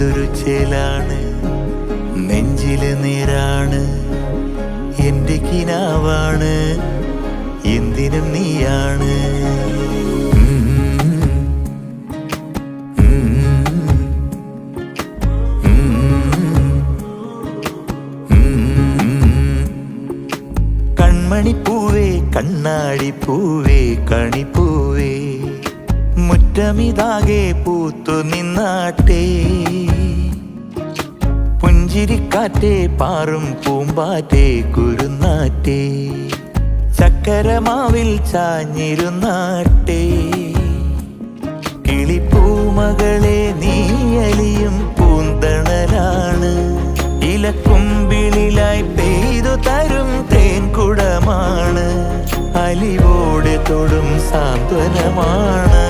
എന്തൊരു ചേലാണ്, നെഞ്ചില് നേരാണ്, എന്റെ കിനാവാണ്, എന്തിനും നീയാണ്. കൺമണിപ്പൂവേ കണ്ണാടിപ്പൂവേ കണിപ്പൂവേ, മുറ്റമിതാകെ പൂത്തു നിന്നാട്ടെ. പുഞ്ചിരിക്കാറ്റേ പാറും പൂമ്പാറ്റേ കുരുന്നാറ്റേ, ചക്കരമാവിൽ ചാഞ്ഞിരുന്നാട്ടെ. കിളിപ്പൂമകളെ നീയലിയും പൂന്തണലാണ്, ഇലക്കുമ്പിളിലായി പെയ്തു തരും തേൻകുടമാണ്, അലിവോടെ തൊടും സാന്ത്വനമാണ്.